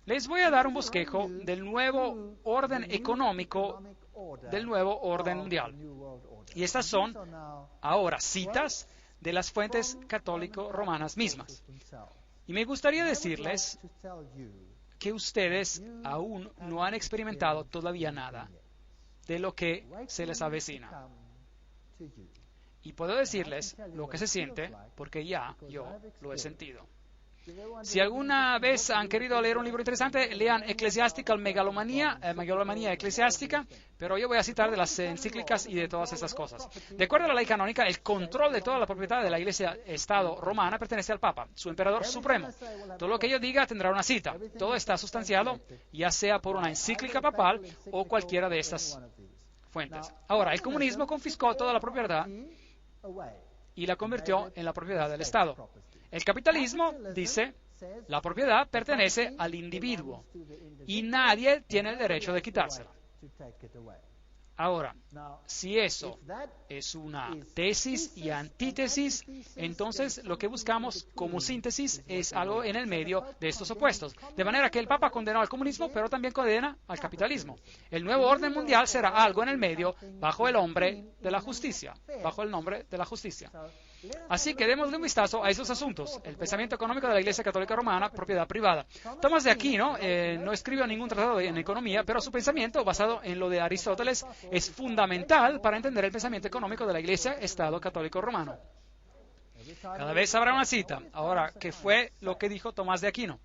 Les voy a dar un bosquejo del nuevo orden económico del nuevo orden mundial. Y estas son ahora citas de las fuentes católico-romanas mismas. Y me gustaría decirles que ustedes aún no han experimentado todavía nada de lo que se les avecina. Y puedo decirles lo que se siente porque ya yo lo he sentido. Si alguna vez han querido leer un libro interesante, lean Ecclesiastical Megalomanía, Megalomanía Eclesiástica, pero yo voy a citar de las encíclicas y de todas esas cosas. De acuerdo a la ley canónica, el control de toda la propiedad de la Iglesia-Estado romana pertenece al Papa, su emperador supremo. Todo lo que yo diga tendrá una cita. Todo está sustanciado, ya sea por una encíclica papal o cualquiera de estas fuentes. Ahora, el comunismo confiscó toda la propiedad y la convirtió en la propiedad del Estado. El capitalismo dice, la propiedad pertenece al individuo y nadie tiene el derecho de quitársela. Ahora, si eso es una tesis y antítesis, entonces lo que buscamos como síntesis es algo en el medio de estos opuestos. De manera que el Papa condenó al comunismo, pero también condena al capitalismo. El nuevo orden mundial será algo en el medio bajo el nombre de la justicia, bajo el nombre de la justicia. Así que démosle un vistazo a esos asuntos. El pensamiento económico de la Iglesia Católica Romana, propiedad privada. Tomás de Aquino no escribió ningún tratado en economía, pero su pensamiento, basado en lo de Aristóteles, es fundamental para entender el pensamiento económico de la Iglesia Estado Católico Romano. Cada vez habrá una cita. Ahora, ¿qué fue lo que dijo Tomás de Aquino?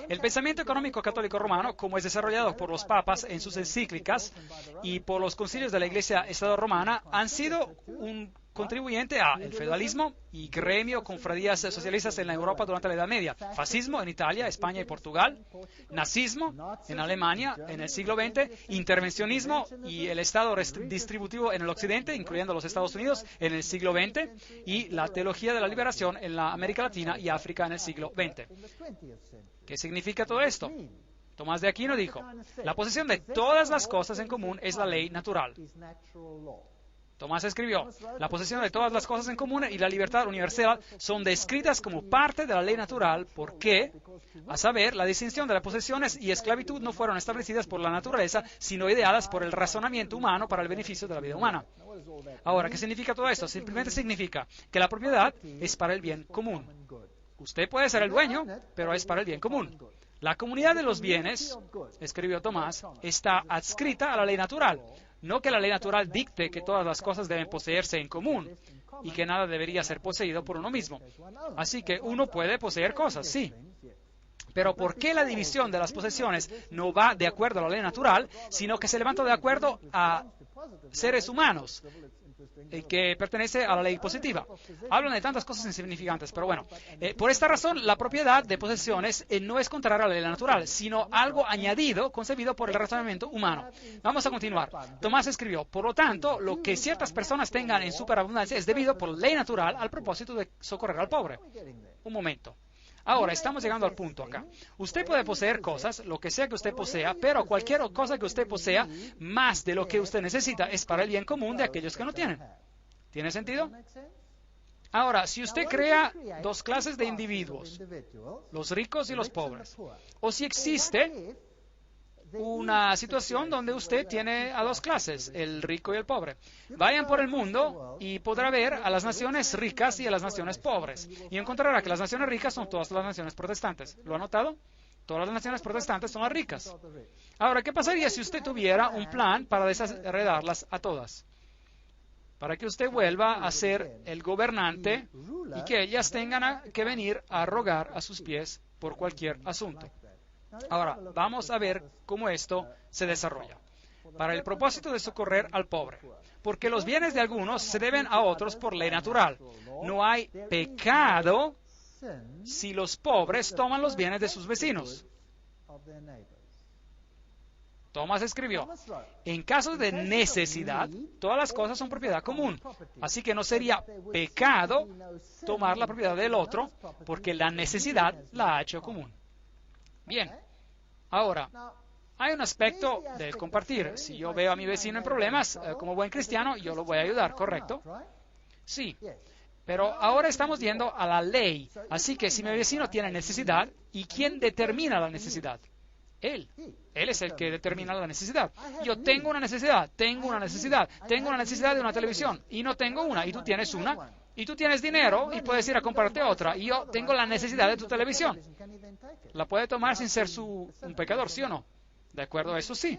El pensamiento económico católico romano, como es desarrollado por los papas en sus encíclicas y por los concilios de la Iglesia Estado Romana, han sido un contribuyente a el feudalismo y gremio confradías socialistas en la Europa durante la Edad Media, fascismo en Italia, España y Portugal, nazismo en Alemania en el siglo XX, intervencionismo y el Estado distributivo en el Occidente, incluyendo los Estados Unidos, en el siglo XX, y la teología de la liberación en la América Latina y África en el siglo XX. ¿Qué significa todo esto? Tomás de Aquino dijo, la posesión de todas las cosas en común es la ley natural. Tomás escribió, la posesión de todas las cosas en común y la libertad universal son descritas como parte de la ley natural porque, a saber, la distinción de las posesiones y esclavitud no fueron establecidas por la naturaleza, sino ideadas por el razonamiento humano para el beneficio de la vida humana. Ahora, ¿qué significa todo esto? Simplemente significa que la propiedad es para el bien común. Usted puede ser el dueño, pero es para el bien común. La comunidad de los bienes, escribió Tomás, está adscrita a la ley natural. No que la ley natural dicte que todas las cosas deben poseerse en común y que nada debería ser poseído por uno mismo. Así que uno puede poseer cosas, sí. Pero ¿por qué la división de las posesiones no va de acuerdo a la ley natural, sino que se levanta de acuerdo a seres humanos que pertenece a la ley positiva? Hablan de tantas cosas insignificantes, pero bueno, por esta razón la propiedad de posesiones no es contraria a la ley natural, sino algo añadido, concebido por el razonamiento humano. Vamos a continuar. Tomás escribió, por lo tanto, lo que ciertas personas tengan en superabundancia es debido por ley natural al propósito de socorrer al pobre. Un momento. Ahora, estamos llegando al punto acá. Usted puede poseer cosas, lo que sea que usted posea, pero cualquier cosa que usted posea, más de lo que usted necesita, es para el bien común de aquellos que no tienen. ¿Tiene sentido? Ahora, si usted crea dos clases de individuos, los ricos y los pobres, o si existe una situación donde usted tiene a dos clases, el rico y el pobre. Vayan por el mundo y podrá ver a las naciones ricas y a las naciones pobres. Y encontrará que las naciones ricas son todas las naciones protestantes. ¿Lo ha notado? Todas las naciones protestantes son las ricas. Ahora, ¿qué pasaría si usted tuviera un plan para desheredarlas a todas? Para que usted vuelva a ser el gobernante y que ellas tengan que venir a rogar a sus pies por cualquier asunto. Ahora, vamos a ver cómo esto se desarrolla. Para el propósito de socorrer al pobre. Porque los bienes de algunos se deben a otros por ley natural. No hay pecado si los pobres toman los bienes de sus vecinos. Tomás escribió, en caso de necesidad, todas las cosas son propiedad común. Así que no sería pecado tomar la propiedad del otro, porque la necesidad la ha hecho común. Bien, ahora, hay un aspecto del compartir. Si yo veo a mi vecino en problemas, como buen cristiano, yo lo voy a ayudar, ¿correcto? Sí, pero ahora estamos yendo a la ley. Así que si mi vecino tiene necesidad, ¿y quién determina la necesidad? Él es el que determina la necesidad. Yo tengo una necesidad, tengo una necesidad de una televisión y no tengo una, y tú tienes una, y tú tienes dinero y puedes ir a comprarte otra, y yo tengo la necesidad de tu televisión. ¿La puede tomar sin ser un pecador, sí o no? ¿De acuerdo a eso? Sí.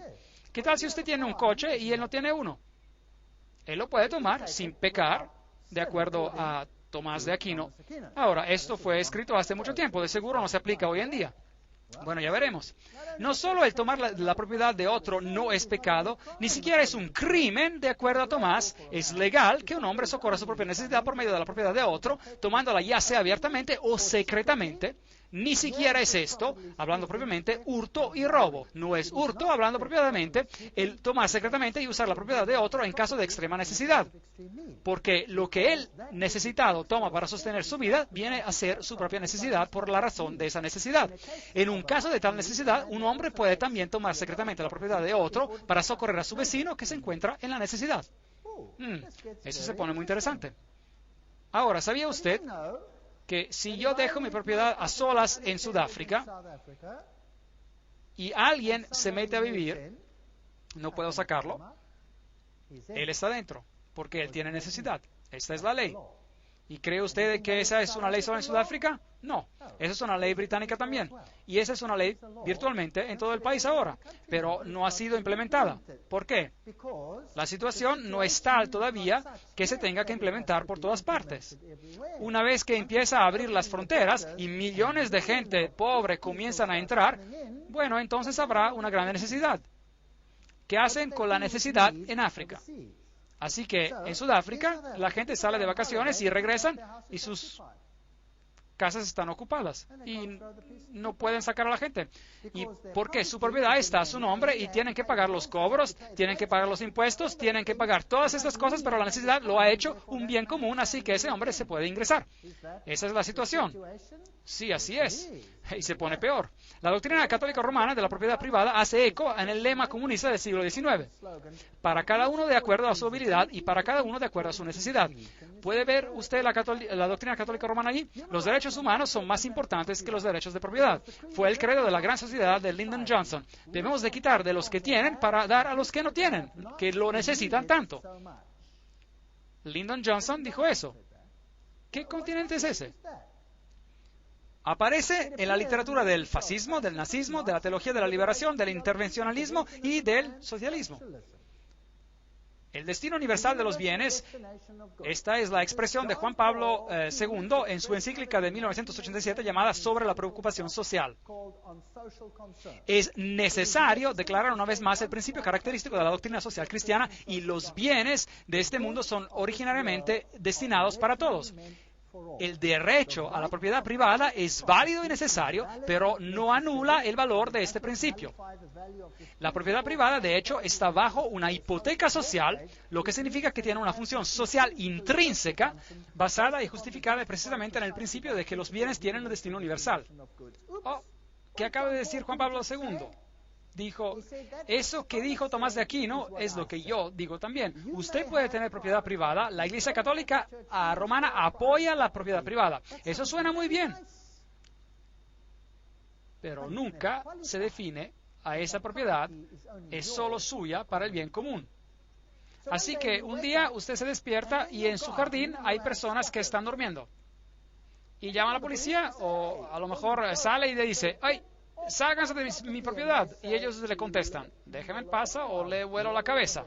¿Qué tal si usted tiene un coche y él no tiene uno? Él lo puede tomar sin pecar, de acuerdo a Tomás de Aquino. Ahora, esto fue escrito hace mucho tiempo, de seguro no se aplica hoy en día. Bueno, ya veremos. No solo el tomar la propiedad de otro no es pecado, ni siquiera es un crimen, de acuerdo a Tomás. Es legal que un hombre socorra su propia necesidad por medio de la propiedad de otro, tomándola ya sea abiertamente o secretamente. Ni siquiera es esto, hablando propiamente, hurto y robo. No es hurto, hablando propiamente, el tomar secretamente y usar la propiedad de otro en caso de extrema necesidad. Porque lo que él necesitado toma para sostener su vida viene a ser su propia necesidad por la razón de esa necesidad. En un caso de tal necesidad, un hombre puede también tomar secretamente la propiedad de otro para socorrer a su vecino que se encuentra en la necesidad. Eso se pone muy interesante. Ahora, ¿sabía usted que si yo dejo mi propiedad a solas en Sudáfrica y alguien se mete a vivir, no puedo sacarlo? Él está dentro, porque él tiene necesidad. Esta es la ley. ¿Y cree usted que esa es una ley solo en Sudáfrica? No, esa es una ley británica también. Y esa es una ley virtualmente en todo el país ahora, pero no ha sido implementada. ¿Por qué? La situación no es tal todavía que se tenga que implementar por todas partes. Una vez que empieza a abrir las fronteras y millones de gente pobre comienzan a entrar, bueno, entonces habrá una gran necesidad. ¿Qué hacen con la necesidad en África? Así que en Sudáfrica la gente sale de vacaciones y regresan y sus casas están ocupadas y no pueden sacar a la gente. ¿Y por qué? Su propiedad está a su nombre y tienen que pagar los cobros, tienen que pagar los impuestos, tienen que pagar todas estas cosas, pero la necesidad lo ha hecho un bien común, así que ese hombre se puede ingresar. Esa es la situación. Sí, así es. Y se pone peor. La doctrina católica romana de la propiedad privada hace eco en el lema comunista del siglo XIX. Para cada uno de acuerdo a su habilidad y para cada uno de acuerdo a su necesidad. ¿Puede ver usted la doctrina católica romana allí? Los derechos humanos son más importantes que los derechos de propiedad. Fue el credo de la gran sociedad de Lyndon Johnson. Debemos de quitar de los que tienen para dar a los que no tienen, que lo necesitan tanto. Lyndon Johnson dijo eso. ¿Qué continente es ese? Aparece en la literatura del fascismo, del nazismo, de la teología de la liberación, del intervencionalismo y del socialismo. El destino universal de los bienes, esta es la expresión de Juan Pablo II en su encíclica de 1987 llamada Sobre la preocupación social. Es necesario declarar una vez más el principio característico de la doctrina social cristiana y los bienes de este mundo son originariamente destinados para todos. El derecho a la propiedad privada es válido y necesario, pero no anula el valor de este principio. La propiedad privada, de hecho, está bajo una hipoteca social, lo que significa que tiene una función social intrínseca, basada y justificada precisamente en el principio de que los bienes tienen un destino universal. ¿Qué acaba de decir Juan Pablo II? Dijo, eso que dijo Tomás de Aquino es lo que yo digo también. Usted puede tener propiedad privada. La Iglesia Católica Romana apoya la propiedad privada. Eso suena muy bien. Pero nunca se define a esa propiedad. Es solo suya para el bien común. Así que un día usted se despierta y en su jardín hay personas que están durmiendo. Y llama a la policía o a lo mejor sale y le dice, ¡ay! Ságanse de mi propiedad. Y ellos le contestan, déjeme en paz o le vuelo la cabeza.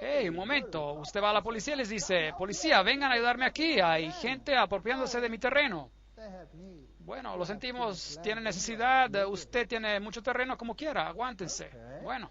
Hey, un momento. Usted va a la policía y les dice, policía, vengan a ayudarme aquí. Hay gente apropiándose de mi terreno. Bueno, lo sentimos, tiene necesidad. Usted tiene mucho terreno, como quiera. Aguántense. Bueno.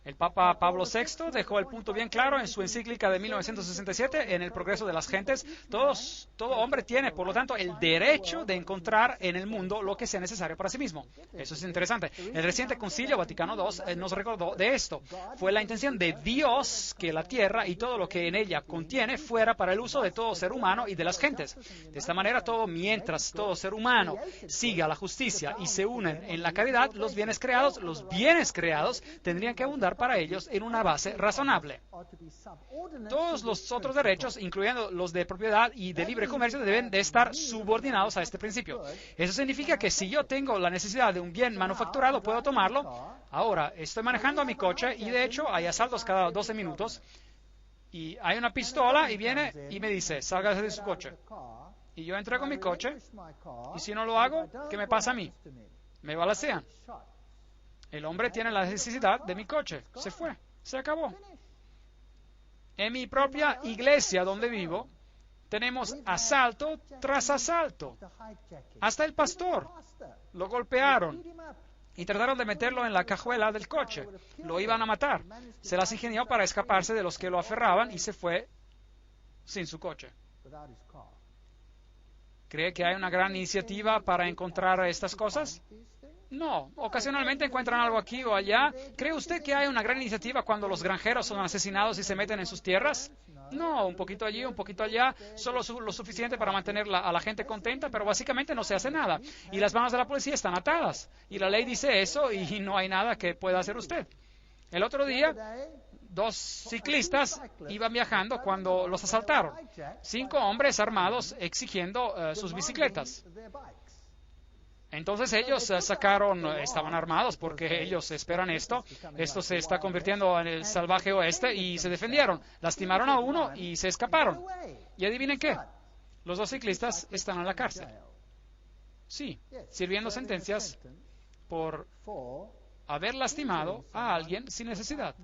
El Papa Pablo VI dejó el punto bien claro en su encíclica de 1967, en el progreso de las gentes. Todo hombre tiene, por lo tanto, el derecho de encontrar en el mundo lo que sea necesario para sí mismo. Eso es interesante. El reciente Concilio Vaticano II nos recordó de esto. Fue la intención de Dios que la tierra y todo lo que en ella contiene fuera para el uso de todo ser humano y de las gentes. De esta manera, mientras todo ser humano siga la justicia y se unen en la caridad, los bienes creados tendrían que abundar estar para ellos en una base razonable. Todos los otros derechos, incluyendo los de propiedad y de libre comercio, deben de estar subordinados a este principio. Eso significa que si yo tengo la necesidad de un bien manufacturado, puedo tomarlo. Ahora, estoy manejando mi coche y de hecho hay asaltos cada 12 minutos y hay una pistola y viene y me dice, sálgase de su coche. Y yo entrego mi coche y si no lo hago, ¿qué me pasa a mí? Me balacean. El hombre tiene la necesidad de mi coche. Se fue. Se acabó. En mi propia iglesia donde vivo, tenemos asalto tras asalto. Hasta el pastor lo golpearon y trataron de meterlo en la cajuela del coche. Lo iban a matar. Se las ingenió para escaparse de los que lo aferraban y se fue sin su coche. ¿Cree que hay una gran iniciativa para encontrar estas cosas? No, ocasionalmente encuentran algo aquí o allá. ¿Cree usted que hay una gran iniciativa cuando los granjeros son asesinados y se meten en sus tierras? No, un poquito allí, un poquito allá, solo lo suficiente para mantener a la gente contenta, pero básicamente no se hace nada. Y las manos de la policía están atadas. Y la ley dice eso y no hay nada que pueda hacer usted. El otro día, 2 ciclistas iban viajando cuando los asaltaron. 5 hombres armados exigiendo sus bicicletas. Entonces ellos estaban armados porque ellos esperan esto se está convirtiendo en el salvaje oeste y se defendieron, lastimaron a uno y se escaparon. Y adivinen qué, los 2 ciclistas están en la cárcel. Sí, sirviendo sentencias por haber lastimado a alguien sin necesidad.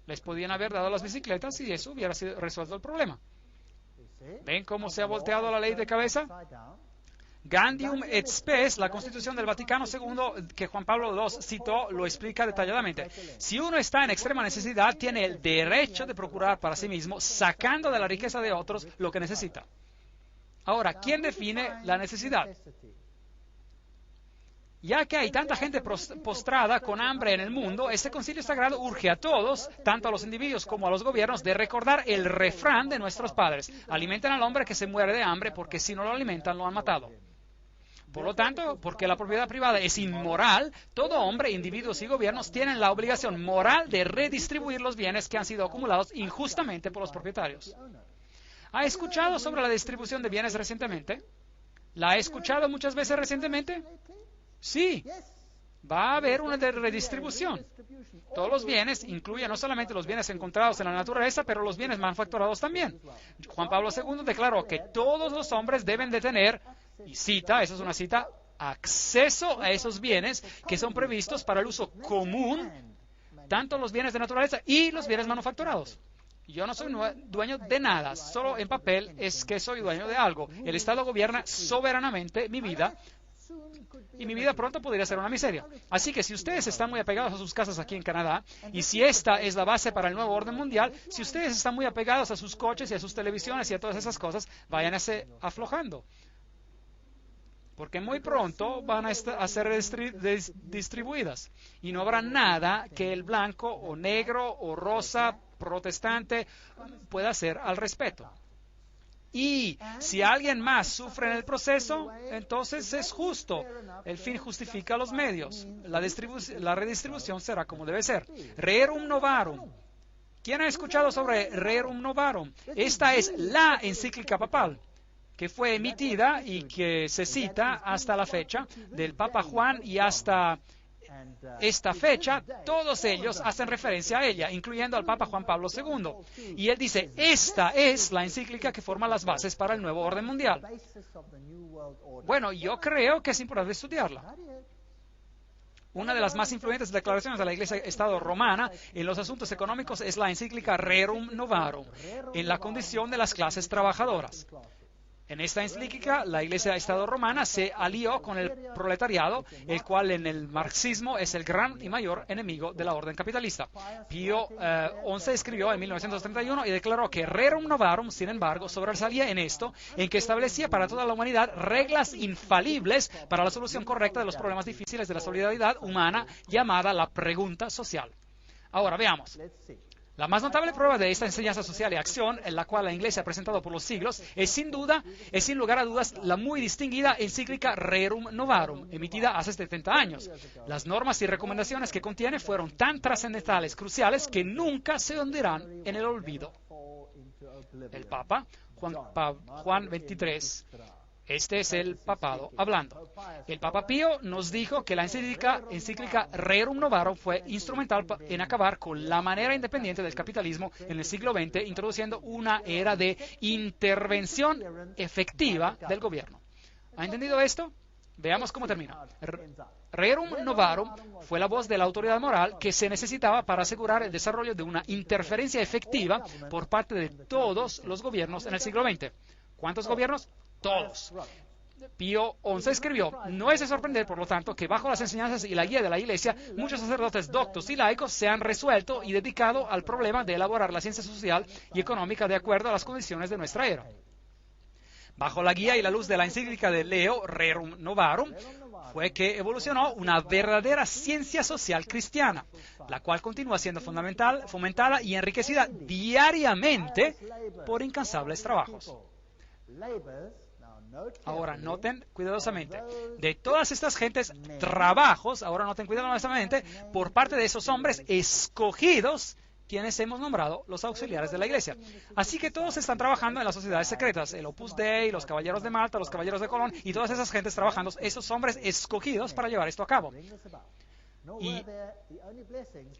Les podían haber dado las bicicletas y eso hubiera resuelto el problema. ¿Ven cómo se ha volteado la ley de cabeza? Grandium et Spes, la Constitución del Vaticano II que Juan Pablo II citó, lo explica detalladamente. Si uno está en extrema necesidad, tiene el derecho de procurar para sí mismo, sacando de la riqueza de otros lo que necesita. Ahora, ¿quién define la necesidad? Ya que hay tanta gente postrada con hambre en el mundo, este concilio sagrado urge a todos, tanto a los individuos como a los gobiernos, de recordar el refrán de nuestros padres. Alimenten al hombre que se muere de hambre, porque si no lo alimentan, lo han matado. Por lo tanto, porque la propiedad privada es inmoral, todo hombre, individuos y gobiernos tienen la obligación moral de redistribuir los bienes que han sido acumulados injustamente por los propietarios. ¿Ha escuchado sobre la distribución de bienes recientemente? ¿La ha escuchado muchas veces recientemente? Sí, va a haber una redistribución. Todos los bienes incluyen no solamente los bienes encontrados en la naturaleza, pero los bienes manufacturados también. Juan Pablo II declaró que todos los hombres deben de tener, y cita, eso es una cita, acceso a esos bienes que son previstos para el uso común, tanto los bienes de naturaleza y los bienes manufacturados. Yo no soy dueño de nada, solo en papel es que soy dueño de algo. El Estado gobierna soberanamente mi vida, y mi vida pronto podría ser una miseria. Así que si ustedes están muy apegados a sus casas aquí en Canadá, y si esta es la base para el nuevo orden mundial, si ustedes están muy apegados a sus coches y a sus televisiones y a todas esas cosas, váyanse aflojando. Porque muy pronto van a ser distribuidas. Y no habrá nada que el blanco o negro o rosa protestante pueda hacer al respecto. Y si alguien más sufre en el proceso, entonces es justo. El fin justifica los medios. La redistribución será como debe ser. Rerum novarum. ¿Quién ha escuchado sobre Rerum novarum? Esta es la encíclica papal que fue emitida y que se cita hasta la fecha del Papa Juan y hasta esta fecha, todos ellos hacen referencia a ella, incluyendo al Papa Juan Pablo II. Y él dice, esta es la encíclica que forma las bases para el nuevo orden mundial. Bueno, yo creo que es importante estudiarla. Una de las más influyentes declaraciones de la Iglesia-Estado romana en los asuntos económicos es la encíclica Rerum novarum, en la condición de las clases trabajadoras. En esta encíclica, la Iglesia-Estado romana se alió con el proletariado, el cual en el marxismo es el gran y mayor enemigo de la orden capitalista. Pío XI escribió en 1931 y declaró que Rerum novarum, sin embargo, sobresalía en esto, en que establecía para toda la humanidad reglas infalibles para la solución correcta de los problemas difíciles de la solidaridad humana, llamada la pregunta social. Ahora, veamos. La más notable prueba de esta enseñanza social y acción, en la cual la Iglesia ha presentado por los siglos, es sin lugar a dudas, la muy distinguida encíclica Rerum Novarum, emitida hace 70 años. Las normas y recomendaciones que contiene fueron tan trascendentales, cruciales, que nunca se hundirán en el olvido. El Papa, Juan XXIII, este es el papado hablando. El Papa Pío nos dijo que la encíclica Rerum Novarum fue instrumental en acabar con la manera independiente del capitalismo en el siglo XX, introduciendo una era de intervención efectiva del gobierno. ¿Ha entendido esto? Veamos cómo termina. Rerum Novarum fue la voz de la autoridad moral que se necesitaba para asegurar el desarrollo de una interferencia efectiva por parte de todos los gobiernos en el siglo XX. ¿Cuántos gobiernos? Todos. Pío XI escribió: no es de sorprender, por lo tanto, que bajo las enseñanzas y la guía de la Iglesia, muchos sacerdotes doctos y laicos se han resuelto y dedicado al problema de elaborar la ciencia social y económica de acuerdo a las condiciones de nuestra era. Bajo la guía y la luz de la encíclica de Leo, Rerum Novarum, fue que evolucionó una verdadera ciencia social cristiana, la cual continúa siendo fomentada y enriquecida diariamente por incansables trabajos. Ahora noten cuidadosamente, de todas estas gentes, trabajos, ahora noten cuidadosamente, por parte de esos hombres escogidos, quienes hemos nombrado los auxiliares de la Iglesia. Así que todos están trabajando en las sociedades secretas, el Opus Dei, los Caballeros de Malta, los Caballeros de Colón, y todas esas gentes trabajando, esos hombres escogidos para llevar esto a cabo. Y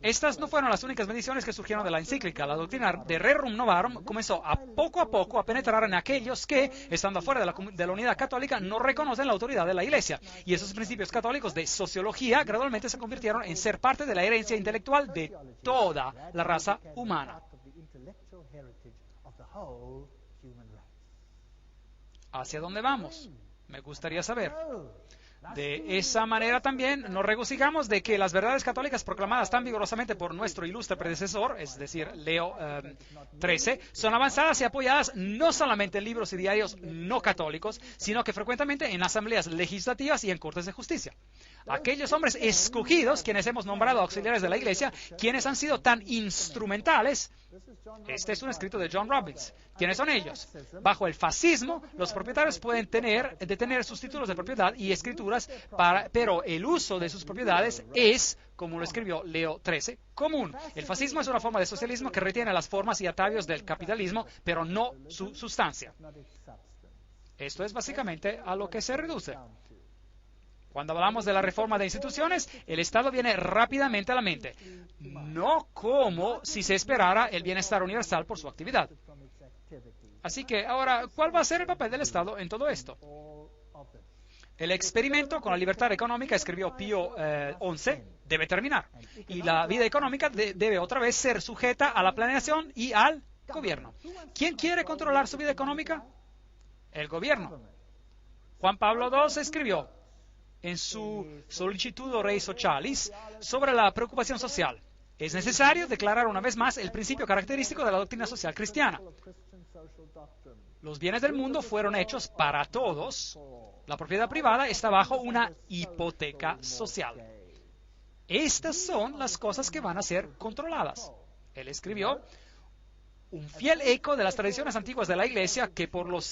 estas no fueron las únicas bendiciones que surgieron de la encíclica. La doctrina de Rerum Novarum comenzó a poco a penetrar en aquellos que, estando afuera de la unidad católica, no reconocen la autoridad de la Iglesia. Y esos principios católicos de sociología gradualmente se convirtieron en ser parte de la herencia intelectual de toda la raza humana. ¿Hacia dónde vamos? Me gustaría saber. De esa manera también nos regocijamos de que las verdades católicas proclamadas tan vigorosamente por nuestro ilustre predecesor, es decir, Leo XIII, son avanzadas y apoyadas no solamente en libros y diarios no católicos, sino que frecuentemente en asambleas legislativas y en cortes de justicia. Aquellos hombres escogidos, quienes hemos nombrado auxiliares de la Iglesia, quienes han sido tan instrumentales. Este es un escrito de John Robbins. ¿Quiénes son ellos? Bajo el fascismo, los propietarios pueden detener sus títulos de propiedad y escrituras, pero el uso de sus propiedades es, como lo escribió Leo XIII, común. El fascismo es una forma de socialismo que retiene las formas y atavios del capitalismo, pero no su sustancia. Esto es básicamente a lo que se reduce. Cuando hablamos de la reforma de instituciones, el Estado viene rápidamente a la mente, no como si se esperara el bienestar universal por su actividad. Así que, ahora, ¿cuál va a ser el papel del Estado en todo esto? El experimento con la libertad económica, escribió Pío XI, debe terminar. Y la vida económica debe otra vez ser sujeta a la planeación y al gobierno. ¿Quién quiere controlar su vida económica? El gobierno. Juan Pablo II escribió en su Sollicitudo Rei Socialis sobre la preocupación social: es necesario declarar una vez más el principio característico de la doctrina social cristiana. Los bienes del mundo fueron hechos para todos. La propiedad privada está bajo una hipoteca social. Estas son las cosas que van a ser controladas. Él escribió: un fiel eco de las tradiciones antiguas de la Iglesia que por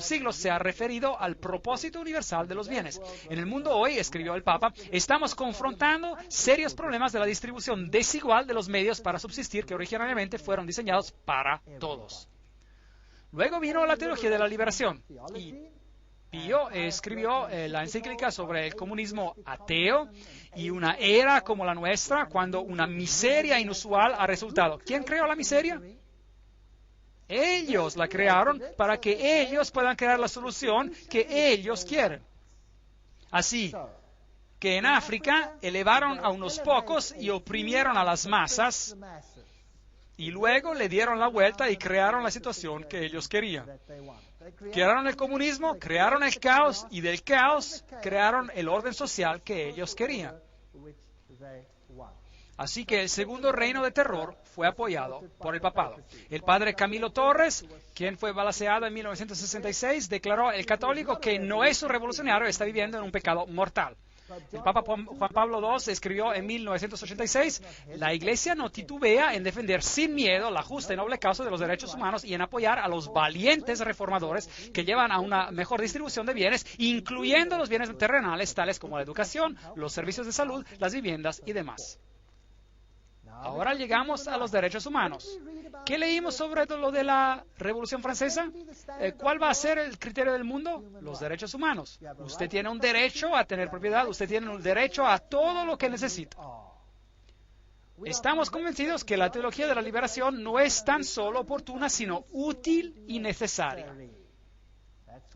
siglos se ha referido al propósito universal de los bienes. En el mundo hoy, escribió el Papa, estamos confrontando serios problemas de la distribución desigual de los medios para subsistir que originariamente fueron diseñados para todos. Luego vino la teología de la liberación y Pío escribió la encíclica sobre el comunismo ateo y una era como la nuestra cuando una miseria inusual ha resultado. ¿Quién creó la miseria? Ellos la crearon para que ellos puedan crear la solución que ellos quieren. Así que en África elevaron a unos pocos y oprimieron a las masas y luego le dieron la vuelta y crearon la situación que ellos querían. Crearon el comunismo, crearon el caos y del caos crearon el orden social que ellos querían. Así que el segundo reino de terror fue apoyado por el papado. El padre Camilo Torres, quien fue balaceado en 1966, declaró: el católico que no es un revolucionario está viviendo en un pecado mortal. El Papa Juan Pablo II escribió en 1986, la Iglesia no titubea en defender sin miedo la justa y noble causa de los derechos humanos y en apoyar a los valientes reformadores que llevan a una mejor distribución de bienes, incluyendo los bienes terrenales, tales como la educación, los servicios de salud, las viviendas y demás. Ahora llegamos a los derechos humanos. ¿Qué leímos sobre lo de la Revolución Francesa? ¿Cuál va a ser el criterio del mundo? Los derechos humanos. Usted tiene un derecho a tener propiedad, usted tiene un derecho a todo lo que necesita. Estamos convencidos que la teología de la liberación no es tan solo oportuna, sino útil y necesaria.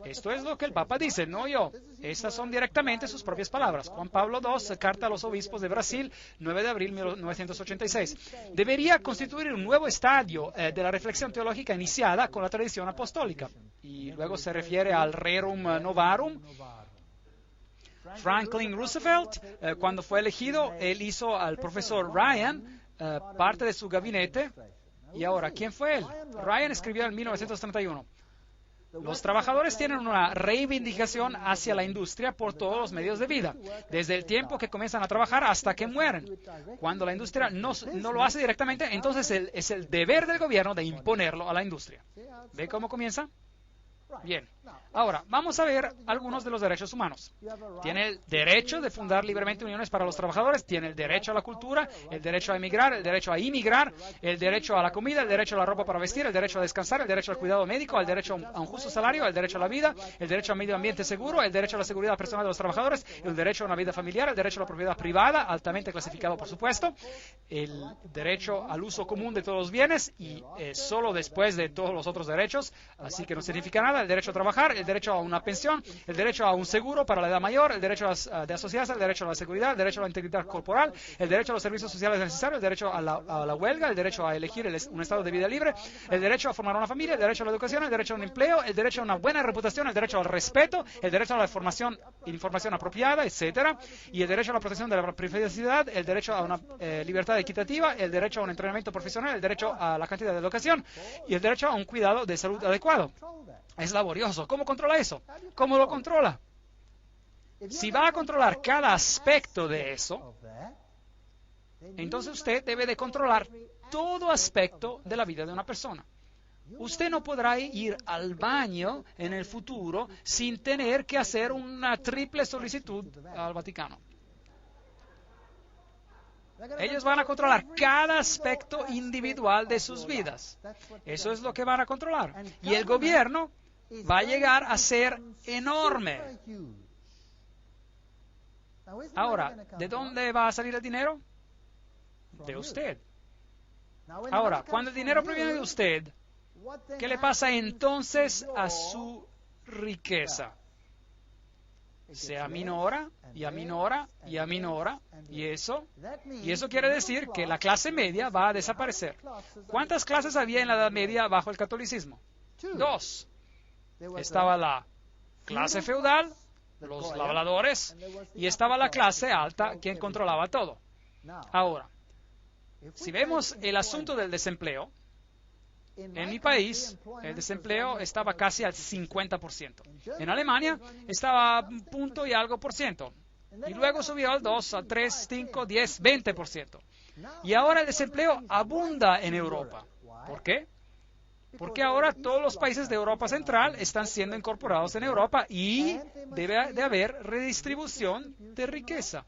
Esto es lo que el Papa dice, no yo. Estas son directamente sus propias palabras. Juan Pablo II, carta a los obispos de Brasil, 9 de abril de 1986. Debería constituir un nuevo estadio de la reflexión teológica iniciada con la tradición apostólica. Y luego se refiere al Rerum Novarum. Franklin Roosevelt, cuando fue elegido, él hizo al profesor Ryan parte de su gabinete. Y ahora, ¿quién fue él? Ryan escribió en 1931. Los trabajadores tienen una reivindicación hacia la industria por todos los medios de vida, desde el tiempo que comienzan a trabajar hasta que mueren. Cuando la industria no lo hace directamente, entonces es el deber del gobierno de imponerlo a la industria. ¿Ve cómo comienza? Bien. Ahora, vamos a ver algunos de los derechos humanos. Tiene el derecho de fundar libremente uniones para los trabajadores, tiene el derecho a la cultura, el derecho a emigrar, el derecho a inmigrar, el derecho a la comida, el derecho a la ropa para vestir, el derecho a descansar, el derecho al cuidado médico, el derecho a un justo salario, el derecho a la vida, el derecho a medio ambiente seguro, el derecho a la seguridad personal de los trabajadores, el derecho a una vida familiar, el derecho a la propiedad privada, altamente clasificado por supuesto, el derecho al uso común de todos los bienes y solo después de todos los otros derechos, así que no significa nada, el derecho a trabajar, el derecho a una pensión, el derecho a un seguro para la edad mayor, el derecho de asociarse, el derecho a la seguridad, el derecho a la integridad corporal, el derecho a los servicios sociales necesarios, el derecho a la huelga, el derecho a elegir un estado de vida libre, el derecho a formar una familia, el derecho a la educación, el derecho a un empleo, el derecho a una buena reputación, el derecho al respeto, el derecho a la información apropiada, etcétera, y el derecho a la protección de la privacidad, el derecho a una libertad equitativa, el derecho a un entrenamiento profesional, el derecho a la cantidad de educación y el derecho a un cuidado de salud adecuado. Es laborioso. ¿Cómo controla eso? ¿Cómo lo controla? Si va a controlar cada aspecto de eso, entonces usted debe de controlar todo aspecto de la vida de una persona. Usted no podrá ir al baño en el futuro sin tener que hacer una triple solicitud al Vaticano. Ellos van a controlar cada aspecto individual de sus vidas. Eso es lo que van a controlar. Y el gobierno va a llegar a ser enorme. Ahora, ¿de dónde va a salir el dinero? De usted. Ahora, cuando el dinero proviene de usted, ¿qué le pasa entonces a su riqueza? Se aminora y aminora y aminora y eso quiere decir que la clase media va a desaparecer. ¿Cuántas clases había en la Edad Media bajo el catolicismo? 2. Estaba la clase feudal, los labradores, y estaba la clase alta, quien controlaba todo. Ahora, si vemos el asunto del desempleo, en mi país el desempleo estaba casi al 50%. En Alemania estaba un punto y algo por ciento. Y luego subió al 2, al 3, 5, 10, 20%. Y ahora el desempleo abunda en Europa. ¿Por qué? Porque ahora todos los países de Europa Central están siendo incorporados en Europa y debe de haber redistribución de riqueza.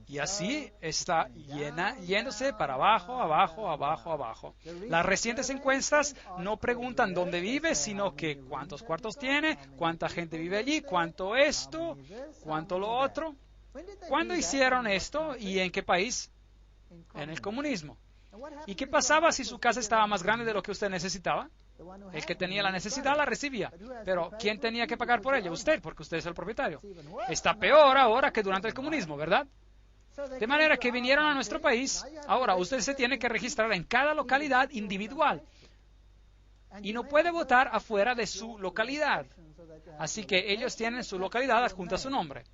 Y así está yéndose para abajo, abajo, abajo, abajo. Las recientes encuestas no preguntan dónde vive, sino que cuántos cuartos tiene, cuánta gente vive allí, cuánto esto, cuánto lo otro. ¿Cuándo hicieron esto y en qué país? En el comunismo. ¿Y qué pasaba si su casa estaba más grande de lo que usted necesitaba? El que tenía la necesidad la recibía. Pero ¿quién tenía que pagar por ella? Usted, porque usted es el propietario. Está peor ahora que durante el comunismo, ¿verdad? De manera que vinieron a nuestro país. Ahora, usted se tiene que registrar en cada localidad individual. Y no puede votar afuera de su localidad. Así que ellos tienen su localidad adjunta a su nombre.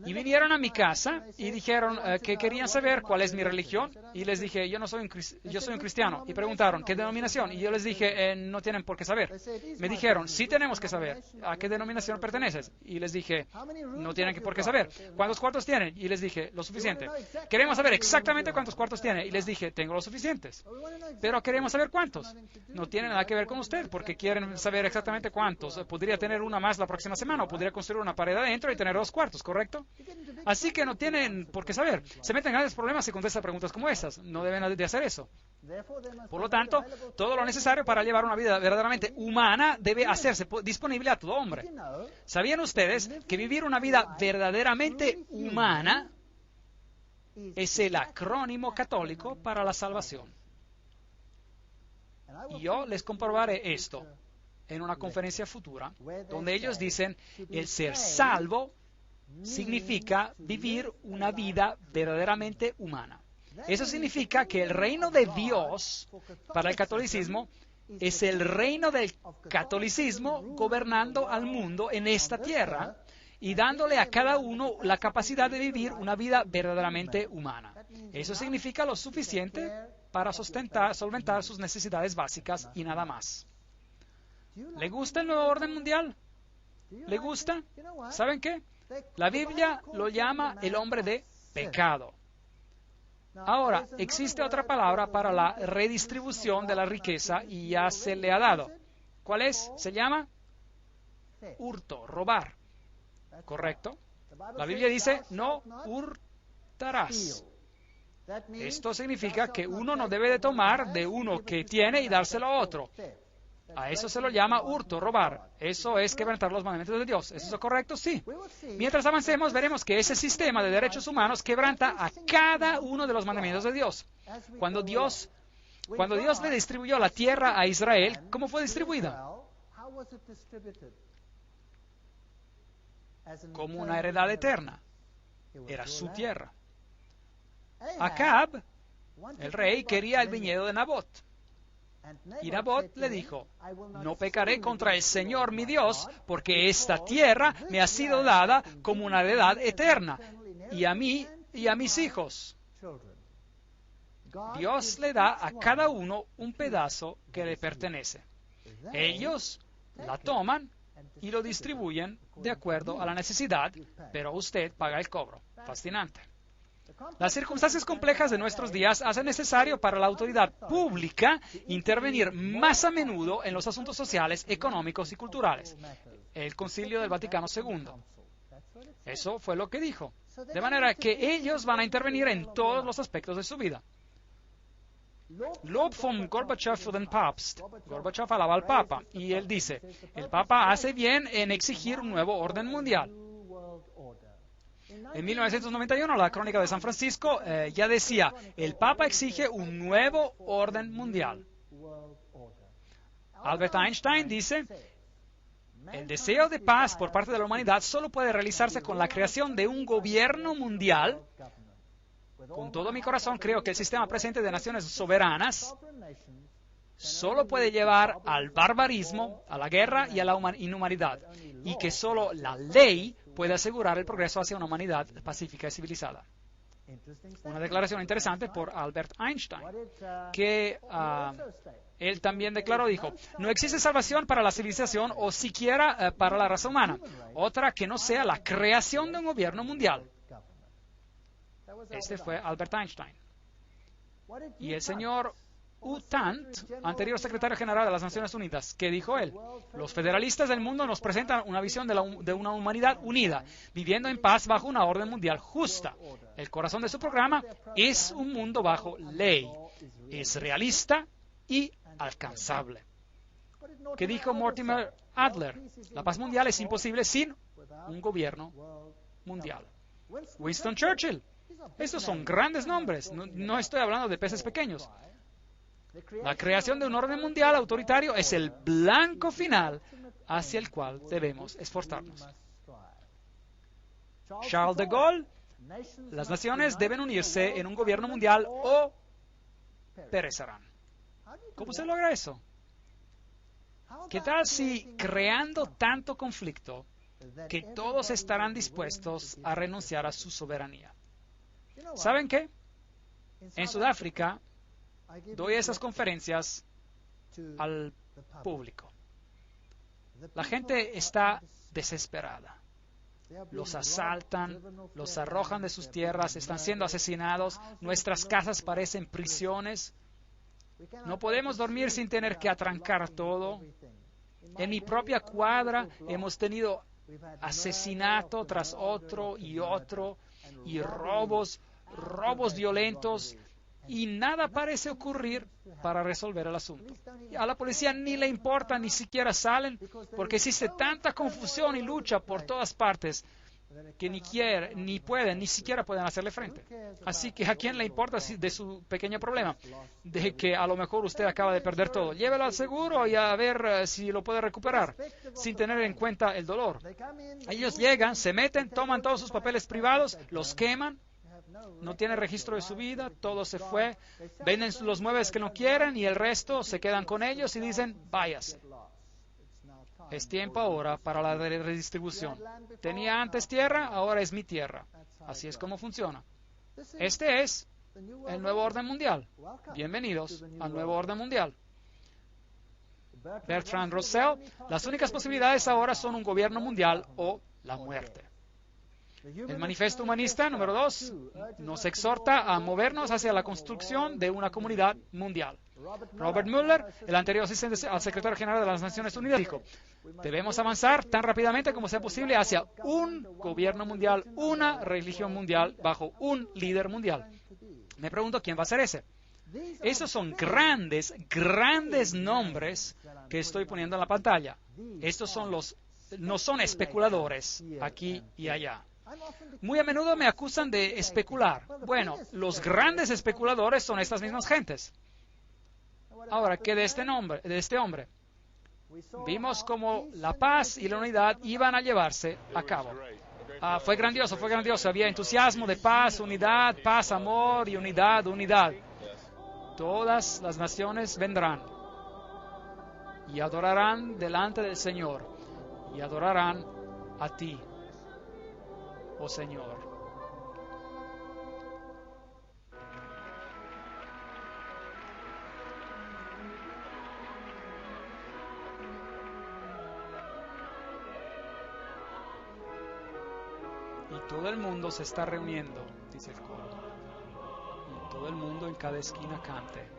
Y vinieron a mi casa y dijeron que querían saber cuál es mi religión. Y les dije, yo soy un cristiano. Y preguntaron, ¿qué denominación? Y yo les dije, no tienen por qué saber. Me dijeron, sí tenemos que saber. ¿A qué denominación perteneces? Y les dije, no tienen por qué saber. ¿Cuántos cuartos tienen? Y les dije, lo suficiente. Queremos saber exactamente cuántos cuartos tienen. Y les dije, tengo los suficientes. Pero queremos saber cuántos. No tiene nada que ver con usted, porque quieren saber exactamente cuántos. Podría tener una más la próxima semana, o podría construir una pared adentro y tener 2 cuartos, ¿correcto? Así que no tienen por qué saber. Se meten en grandes problemas si contestan preguntas como esas. No deben de hacer eso. Por lo tanto, todo lo necesario para llevar una vida verdaderamente humana debe hacerse disponible a todo hombre. ¿Sabían ustedes que vivir una vida verdaderamente humana es el acrónimo católico para la salvación? Y yo les comprobaré esto en una conferencia futura, donde ellos dicen, el ser salvo significa vivir una vida verdaderamente humana. Eso significa que el reino de Dios para el catolicismo es el reino del catolicismo gobernando al mundo en esta tierra y dándole a cada uno la capacidad de vivir una vida verdaderamente humana. Eso significa lo suficiente para solventar sus necesidades básicas y nada más. ¿Le gusta el nuevo orden mundial? ¿Le gusta? ¿Saben qué? La Biblia lo llama el hombre de pecado. Ahora, existe otra palabra para la redistribución de la riqueza y ya se le ha dado. ¿Cuál es? Se llama hurto, robar. ¿Correcto? La Biblia dice, no hurtarás. Esto significa que uno no debe de tomar de uno que tiene y dárselo a otro. A eso se lo llama hurto, robar. Eso es quebrantar los mandamientos de Dios. ¿Es eso correcto? Sí. Mientras avancemos, veremos que ese sistema de derechos humanos quebranta a cada uno de los mandamientos de Dios. Cuando Dios le distribuyó la tierra a Israel, ¿cómo fue distribuida? Como una heredad eterna. Era su tierra. Acab, el rey, quería el viñedo de Nabot. Y Nabot le dijo, no pecaré contra el Señor mi Dios, porque esta tierra me ha sido dada como una heredad eterna, y a mí y a mis hijos. Dios le da a cada uno un pedazo que le pertenece. Ellos la toman y lo distribuyen de acuerdo a la necesidad, pero usted paga el cobro. Fascinante. Las circunstancias complejas de nuestros días hacen necesario para la autoridad pública intervenir más a menudo en los asuntos sociales, económicos y culturales. El Concilio del Vaticano II. Eso fue lo que dijo. De manera que ellos van a intervenir en todos los aspectos de su vida. Lob vom Gorbachev für den Papst. Gorbachev alaba al Papa y él dice, el Papa hace bien en exigir un nuevo orden mundial. En 1991, la Crónica de San Francisco ya decía, el Papa exige un nuevo orden mundial. Albert Einstein dice, el deseo de paz por parte de la humanidad solo puede realizarse con la creación de un gobierno mundial. Con todo mi corazón creo que el sistema presente de naciones soberanas solo puede llevar al barbarismo, a la guerra y a la inhumanidad, y que solo la ley puede asegurar el progreso hacia una humanidad pacífica y civilizada. Una declaración interesante por Albert Einstein, que él también declaró, dijo, no existe salvación para la civilización o siquiera para la raza humana, otra que no sea la creación de un gobierno mundial. Este fue Albert Einstein. Y el señor U Thant, anterior secretario general de las Naciones Unidas, ¿qué dijo él? Los federalistas del mundo nos presentan una visión de una humanidad unida, viviendo en paz bajo una orden mundial justa. El corazón de su programa es un mundo bajo ley. Es realista y alcanzable. ¿Qué dijo Mortimer Adler? La paz mundial es imposible sin un gobierno mundial. Winston Churchill. Estos son grandes nombres. No estoy hablando de peces pequeños. La creación de un orden mundial autoritario es el blanco final hacia el cual debemos esforzarnos. Charles de Gaulle, las naciones deben unirse en un gobierno mundial o perecerán. ¿Cómo se logra eso? ¿Qué tal si, creando tanto conflicto, que todos estarán dispuestos a renunciar a su soberanía. ¿Saben qué? En Sudáfrica doy esas conferencias al público. La gente está desesperada. Los asaltan, los arrojan de sus tierras, están siendo asesinados, nuestras casas parecen prisiones. No podemos dormir sin tener que atrancar todo. En mi propia cuadra hemos tenido asesinato tras otro, y robos violentos, y nada parece ocurrir para resolver el asunto. A la policía ni le importa, ni siquiera salen, porque existe tanta confusión y lucha por todas partes que ni siquiera pueden hacerle frente. Así que ¿a quién le importa de su pequeño problema? De que a lo mejor usted acaba de perder todo. Llévelo al seguro y a ver si lo puede recuperar, sin tener en cuenta el dolor. Ellos llegan, se meten, toman todos sus papeles privados, los queman. No tiene registro de su vida, todo se fue, venden los muebles que no quieren y el resto se quedan con ellos y dicen, váyase. Es tiempo ahora para la redistribución. Tenía antes tierra, ahora es mi tierra. Así es como funciona. Este es el nuevo orden mundial. Bienvenidos al nuevo orden mundial. Bertrand Russell, las únicas posibilidades ahora son un gobierno mundial o la muerte. El manifiesto humanista número 2 nos exhorta a movernos hacia la construcción de una comunidad mundial. Robert Mueller, el anterior asistente al secretario general de las Naciones Unidas, dijo, debemos avanzar tan rápidamente como sea posible hacia un gobierno mundial, una religión mundial, bajo un líder mundial. Me pregunto, ¿quién va a ser ese? Esos son grandes nombres que estoy poniendo en la pantalla. Estos no son especuladores aquí y allá. Muy a menudo me acusan de especular. Bueno, los grandes especuladores son estas mismas gentes. Ahora, ¿qué de este hombre? Vimos cómo la paz y la unidad iban a llevarse a cabo. Fue grandioso. Había entusiasmo de paz, amor y unidad. Todas las naciones vendrán y adorarán delante del Señor y adorarán a ti, oh Señor. Y todo el mundo se está reuniendo, dice el coro. Y todo el mundo en cada esquina cante.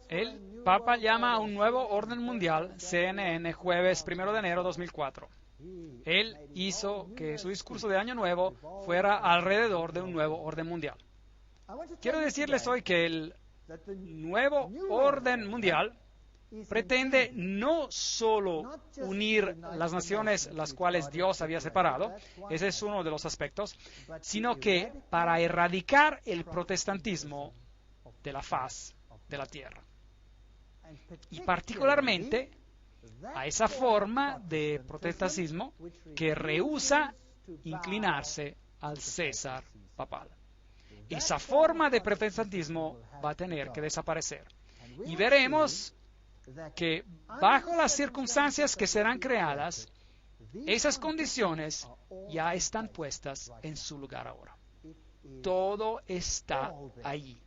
El Papa llama a un nuevo orden mundial, CNN, jueves 1 de enero de 2004. Él hizo que su discurso de Año Nuevo fuera alrededor de un nuevo orden mundial. Quiero decirles hoy que el nuevo orden mundial pretende no solo unir las naciones las cuales Dios había separado, ese es uno de los aspectos, sino que para erradicar el protestantismo de la faz de la tierra. Y particularmente a esa forma de protestantismo que rehúsa inclinarse al César papal. Esa forma de protestantismo va a tener que desaparecer. Y veremos que bajo las circunstancias que serán creadas, esas condiciones ya están puestas en su lugar ahora. Todo está allí.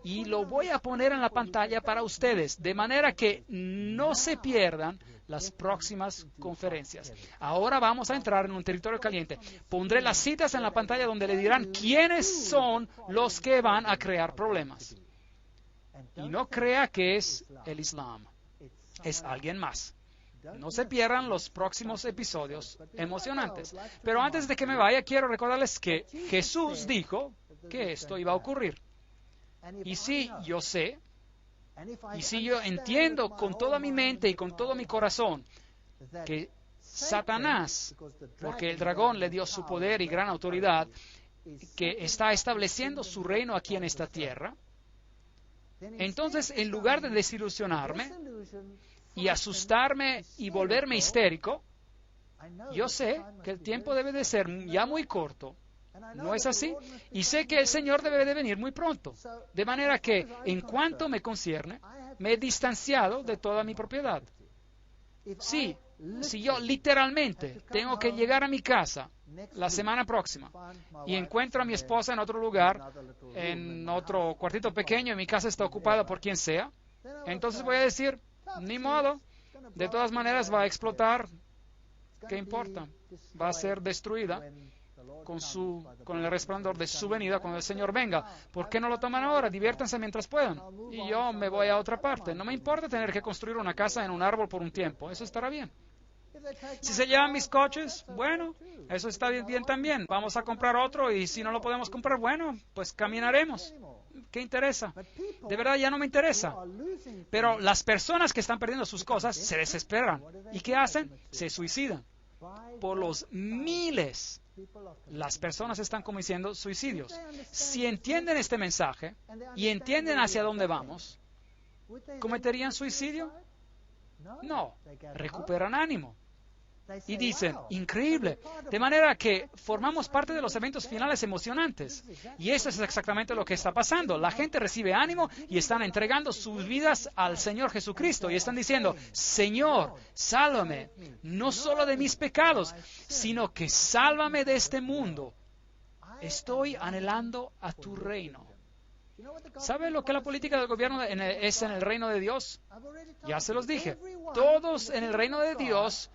Y lo voy a poner en la pantalla para ustedes, de manera que no se pierdan las próximas conferencias. Ahora vamos a entrar en un territorio caliente. Pondré las citas en la pantalla donde le dirán quiénes son los que van a crear problemas. Y no crea que es el Islam, es alguien más. No se pierdan los próximos episodios emocionantes. Pero antes de que me vaya, quiero recordarles que Jesús dijo que esto iba a ocurrir. Y si yo sé, y si yo entiendo con toda mi mente y con todo mi corazón que Satanás, porque el dragón le dio su poder y gran autoridad, que está estableciendo su reino aquí en esta tierra, entonces en lugar de desilusionarme y asustarme y volverme histérico, yo sé que el tiempo debe de ser ya muy corto. ¿No es así? Y sé que el Señor debe de venir muy pronto. De manera que, en cuanto me concierne, me he distanciado de toda mi propiedad. Sí, si yo literalmente tengo que llegar a mi casa la semana próxima y encuentro a mi esposa en otro lugar, en otro cuartito pequeño, y mi casa está ocupada por quien sea, entonces voy a decir, ni modo, de todas maneras va a explotar, ¿qué importa? Va a ser destruida con el resplandor de su venida cuando el Señor venga. ¿Por qué no lo toman ahora? Diviértanse mientras puedan. Y yo me voy a otra parte. No me importa tener que construir una casa en un árbol por un tiempo. Eso estará bien. Si se llevan mis coches, bueno, eso está bien también. Vamos a comprar otro y si no lo podemos comprar, bueno, pues caminaremos. ¿Qué interesa? De verdad ya no me interesa. Pero las personas que están perdiendo sus cosas se desesperan. ¿Y qué hacen? Se suicidan. Por los miles. Las personas están cometiendo suicidios. Si entienden este mensaje y entienden hacia dónde vamos, ¿cometerían suicidio? No, recuperan ánimo. Y dicen, increíble, de manera que formamos parte de los eventos finales emocionantes. Y eso es exactamente lo que está pasando. La gente recibe ánimo y están entregando sus vidas al Señor Jesucristo. Y están diciendo, Señor, sálvame, no solo de mis pecados, sino que sálvame de este mundo. Estoy anhelando a tu reino. ¿Sabe lo que la política del gobierno es en el reino de Dios? Ya se los dije. Todos en el reino de Dios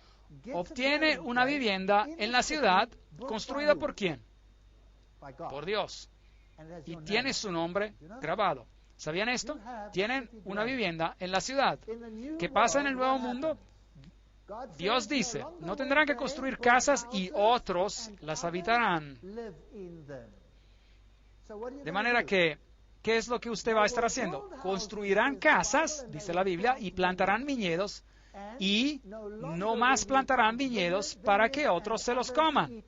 obtiene una vivienda en la ciudad construida ¿por quién? Por Dios. Y tiene su nombre grabado. ¿Sabían esto? Tienen una vivienda en la ciudad. ¿Qué pasa en el nuevo mundo? Dios dice, no tendrán que construir casas y otros las habitarán. De manera que, ¿qué es lo que usted va a estar haciendo? Construirán casas, dice la Biblia, y plantarán viñedos. Y no más plantarán viñedos para que otros se los coman.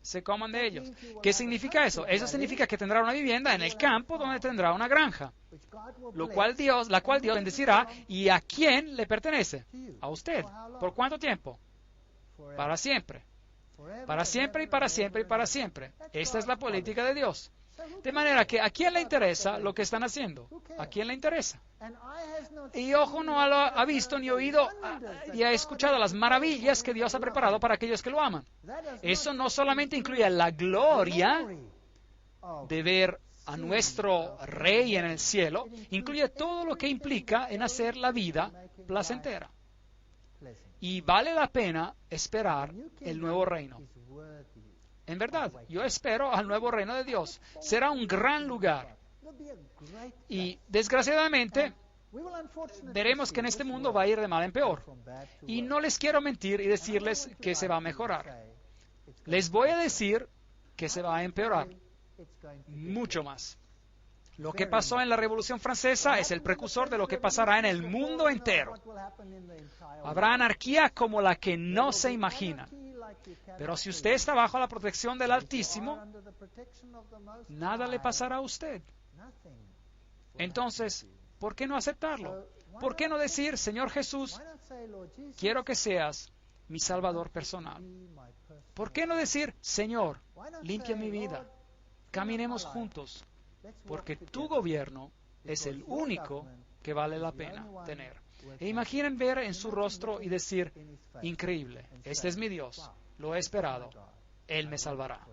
Se coman de ellos. ¿Qué significa eso? Eso significa que tendrá una vivienda en el campo donde tendrá una granja, la cual Dios bendecirá. ¿Y a quién le pertenece? A usted. ¿Por cuánto tiempo? Para siempre. Para siempre y para siempre y para siempre. Esta es la política de Dios. De manera que, ¿a quién le interesa lo que están haciendo? ¿A quién le interesa? Y ojo no lo ha visto ni oído y ha escuchado las maravillas que Dios ha preparado para aquellos que lo aman. Eso no solamente incluye la gloria de ver a nuestro Rey en el cielo, incluye todo lo que implica en hacer la vida placentera. Y vale la pena esperar el nuevo reino. En verdad, yo espero al nuevo reino de Dios. Será un gran lugar. Y desgraciadamente, veremos que en este mundo va a ir de mal en peor. Y no les quiero mentir y decirles que se va a mejorar. Les voy a decir que se va a empeorar mucho más. Lo que pasó en la Revolución Francesa es el precursor de lo que pasará en el mundo entero. Habrá anarquía como la que no se imagina. Pero si usted está bajo la protección del Altísimo, nada le pasará a usted. Entonces, ¿por qué no aceptarlo? ¿Por qué no decir, Señor Jesús, quiero que seas mi Salvador personal? ¿Por qué no decir, Señor, limpia mi vida, caminemos juntos, porque tu gobierno es el único que vale la pena tener? E imaginen ver en su rostro y decir, increíble, este es mi Dios, lo he esperado, Él me salvará.